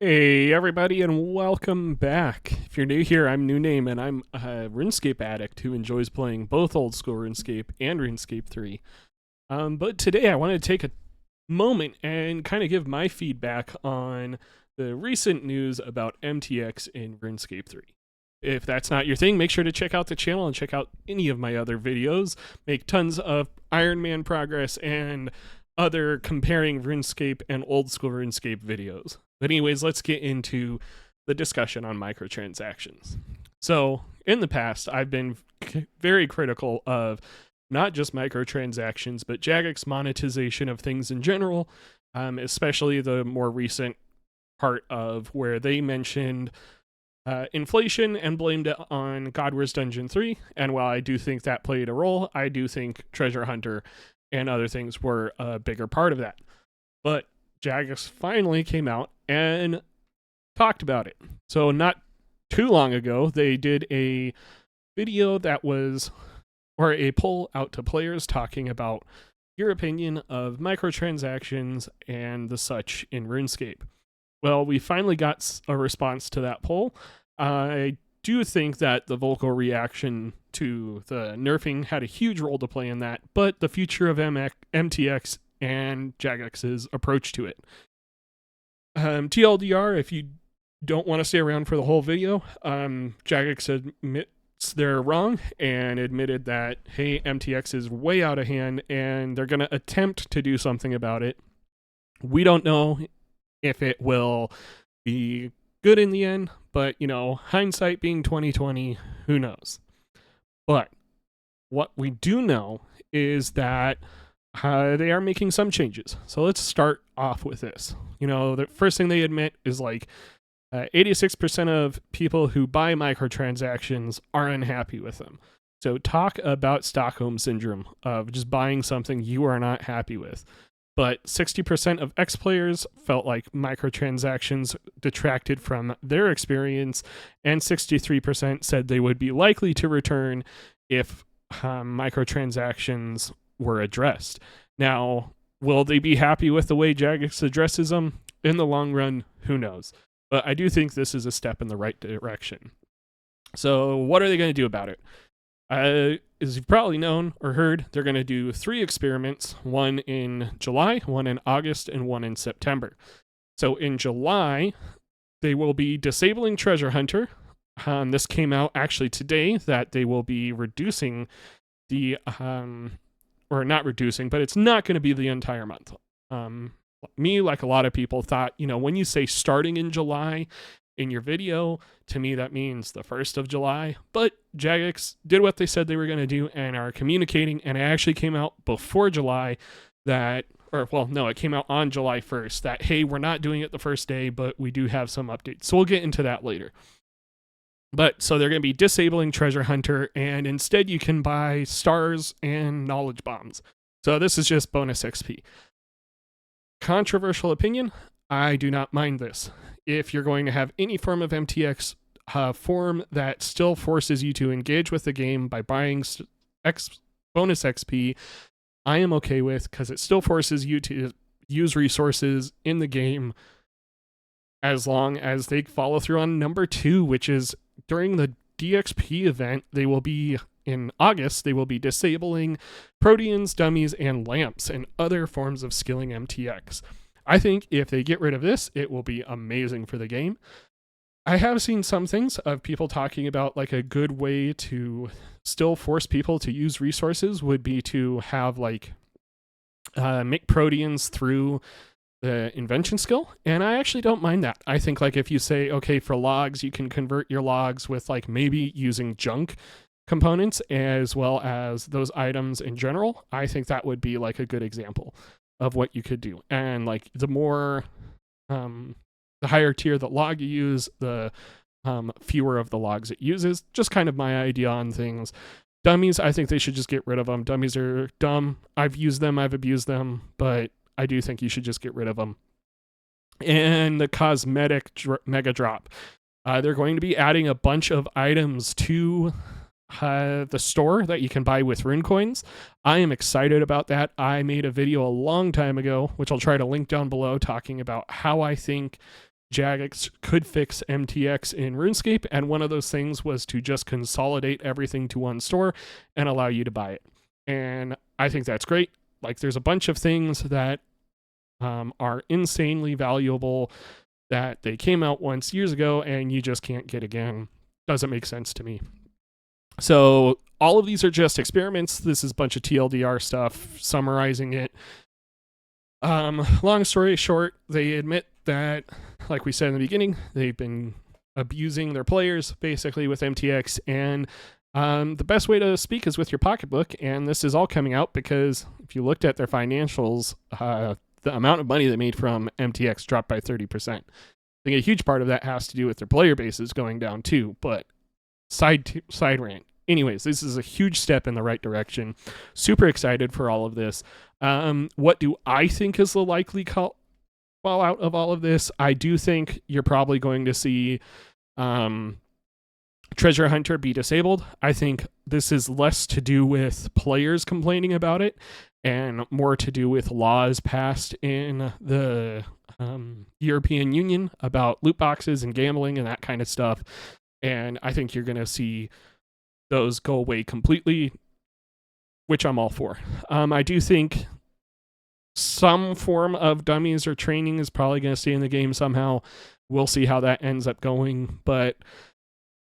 Hey everybody and welcome back. If you're new here, I'm New Name and I'm a RuneScape addict who enjoys playing both old school RuneScape and RuneScape 3. But today I want to take a moment and kind of give my feedback on the recent news about MTX in RuneScape 3. If that's not your thing, make sure to check out the channel and check out any of my other videos. Make tons of Iron Man progress and other comparing RuneScape and old school RuneScape videos. But anyways, let's get into the discussion on microtransactions. So, in the past, I've been very critical of not just microtransactions, but Jagex monetization of things in general, especially the more recent part of where they mentioned inflation and blamed it on God Wars Dungeon 3. And while I do think that played a role, I do think Treasure Hunter and other things were a bigger part of that. But Jagex finally came out and talked about it. So not too long ago, they did a video that was, or a poll out to players talking about your opinion of microtransactions and the such in RuneScape. Well, we finally got a response to that poll. I do think that the vocal reaction to the nerfing had a huge role to play in that, but the future of MTX and Jagex's approach to it. TLDR, if you don't want to stay around for the whole video, Jagex admits they're wrong and admitted that, hey, MTX is way out of hand and they're going to attempt to do something about it. We don't know if it will be good in the end, but, hindsight being 2020, who knows? But what we do know is that they are making some changes. So let's start off with this. The first thing they admit is 86% of people who buy microtransactions are unhappy with them. So talk about Stockholm Syndrome of just buying something you are not happy with. But 60% of X players felt like microtransactions detracted from their experience, and 63% said they would be likely to return if microtransactions were addressed. Now, will they be happy with the way Jagex addresses them? In the long run, who knows? But I do think this is a step in the right direction. So what are they going to do about it? As you've probably known or heard, they're going to do 3 experiments, one in July, one in August, and one in September. So in July, they will be disabling Treasure Hunter. This came out actually today that they will be reducing the, or not reducing, but it's not going to be the entire month. Me, like a lot of people, thought, when you say starting in July in your video, to me that means the 1st of July. But Jagex did what they said they were going to do and are communicating, and it actually came out before July it came out on July 1st that, hey, we're not doing it the first day, but we do have some updates. So we'll get into that later. But so they're going to be disabling Treasure Hunter, and instead you can buy stars and knowledge bombs. So this is just bonus XP. Controversial opinion, I do not mind this. If you're going to have any form of MTX form that still forces you to engage with the game by buying bonus XP, I am okay with, because it still forces you to use resources in the game as long as they follow through on number 2, which is during the DXP event. They will be in August, they will be disabling proteans, dummies, and lamps, and other forms of skilling MTX. I think if they get rid of this, it will be amazing for the game. I have seen some things of people talking about a good way to still force people to use resources would be to have make proteans through the invention skill, and I actually don't mind that. I think if you say, okay, for logs, you can convert your logs with maybe using junk components as well as those items in general, I think that would be a good example of what you could do. And the more the higher tier the log you use, the fewer of the logs it uses. Just kind of my idea on things. Dummies, I think they should just get rid of them. Dummies are dumb. I've used them, I've abused them, but I do think you should just get rid of them. And the cosmetic mega drop. They're going to be adding a bunch of items to the store that you can buy with rune coins. I am excited about that. I made a video a long time ago, which I'll try to link down below, talking about how I think Jagex could fix MTX in RuneScape, and one of those things was to just consolidate everything to one store and allow you to buy it. And I think that's great. Like, there's a bunch of things that are insanely valuable that they came out once years ago and you just can't get again. Doesn't make sense to me. So all of these are just experiments. This is a bunch of TLDR stuff summarizing it. Long story short, they admit that, like we said in the beginning, they've been abusing their players basically with MTX, and the best way to speak is with your pocketbook. And this is all coming out because if you looked at their financials, the amount of money they made from MTX dropped by 30%. I think a huge part of that has to do with their player bases going down too, but side rant. Anyways, this is a huge step in the right direction. Super excited for all of this. What do I think is the likely fallout of all of this? I do think you're probably going to see Treasure Hunter be disabled. I think this is less to do with players complaining about it and more to do with laws passed in the European Union about loot boxes and gambling and that kind of stuff. And I think you're going to see those go away completely, which I'm all for. I do think some form of dummies or training is probably going to stay in the game somehow. We'll see how that ends up going. But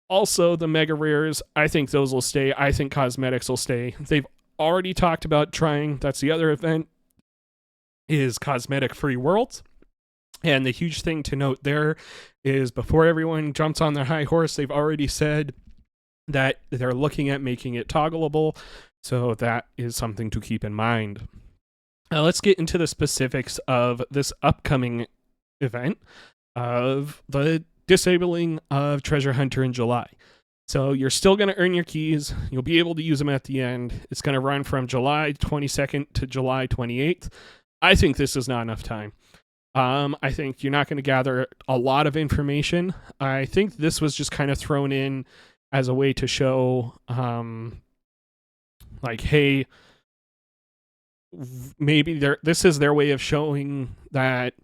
also the mega rares, I think those will stay. I think cosmetics will stay. They've already talked about trying, that's the other event, is cosmetic free worlds. And the huge thing to note there is before everyone jumps on their high horse, they've already said that they're looking at making it toggleable. So that is something to keep in mind. Now let's get into the specifics of this upcoming event of the disabling of Treasure Hunter in July. So you're still going to earn your keys. You'll be able to use them at the end. It's going to run from July 22nd to July 28th. I think this is not enough time. I think you're not going to gather a lot of information. I think this was just kind of thrown in as a way to show, like, hey, maybe this is their way of showing that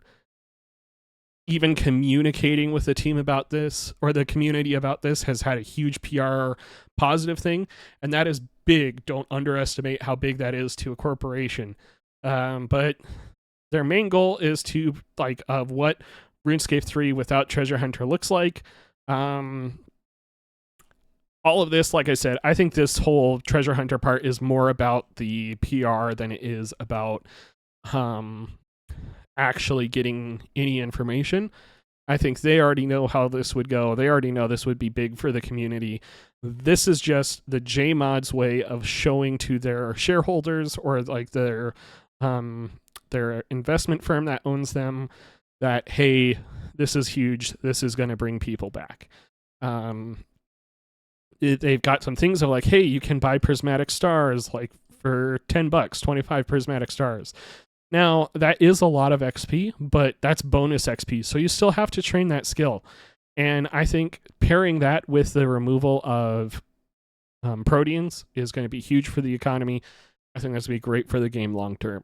even communicating with the team about this or the community about this has had a huge PR positive thing. And that is big. Don't underestimate how big that is to a corporation. But their main goal is to, like, of what RuneScape 3 without Treasure Hunter looks like. All of this, like I said, I think this whole Treasure Hunter part is more about the PR than it is about actually getting any information. I think they already know how this would go. They already know this would be big for the community. This is just the JMod's way of showing to their shareholders or like their investment firm that owns them that, hey, this is huge. This is going to bring people back. They've got some things of like, hey, you can buy prismatic stars like for $10, 25 prismatic stars. Now, that is a lot of XP, but that's bonus XP, so you still have to train that skill. And I think pairing that with the removal of proteins is going to be huge for the economy. I think that's going to be great for the game long term.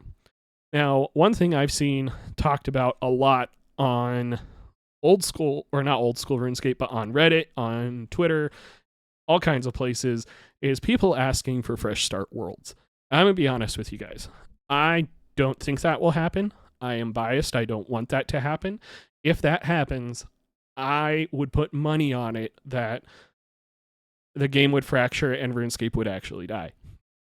Now, one thing I've seen talked about a lot on old school, or not old school RuneScape, but on Reddit, on Twitter, all kinds of places, is people asking for fresh start worlds. I'm going to be honest with you guys. I don't think that will happen. I am biased. I don't want that to happen. If that happens, I would put money on it that the game would fracture and RuneScape would actually die.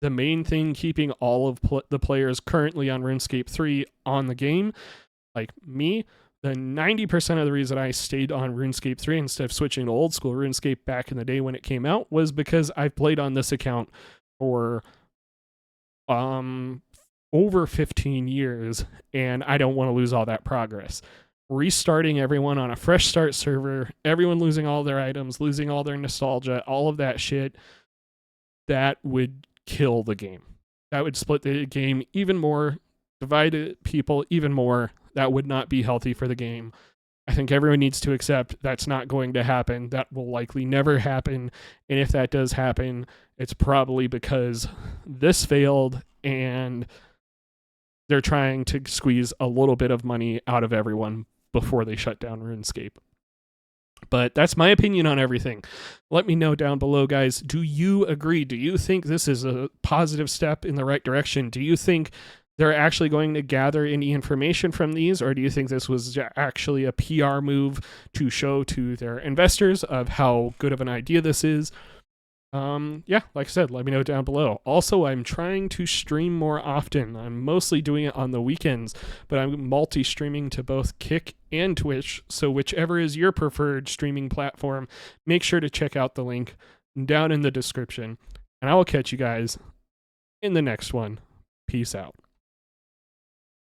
The main thing keeping all of the players currently on RuneScape 3 on the game, like me, the 90% of the reason I stayed on RuneScape 3 instead of switching to old school RuneScape back in the day when it came out was because I've played on this account for over 15 years, and I don't want to lose all that progress. Restarting everyone on a fresh start server, everyone losing all their items, losing all their nostalgia, all of that shit, that would kill the game. That would split the game even more, divide people even more. That would not be healthy for the game. I think everyone needs to accept that's not going to happen. That will likely never happen. And if that does happen, it's probably because this failed and they're trying to squeeze a little bit of money out of everyone before they shut down RuneScape. But that's my opinion on everything. Let me know down below, guys. Do you agree? Do you think this is a positive step in the right direction? Do you think they're actually going to gather any information from these, or do you think this was actually a PR move to show to their investors of how good of an idea this is? Yeah, like I said, let me know down below. Also, I'm trying to stream more often. I'm mostly doing it on the weekends, but I'm multi-streaming to both Kick and Twitch, so whichever is your preferred streaming platform, make sure to check out the link down in the description, and I will catch you guys in the next one. Peace out.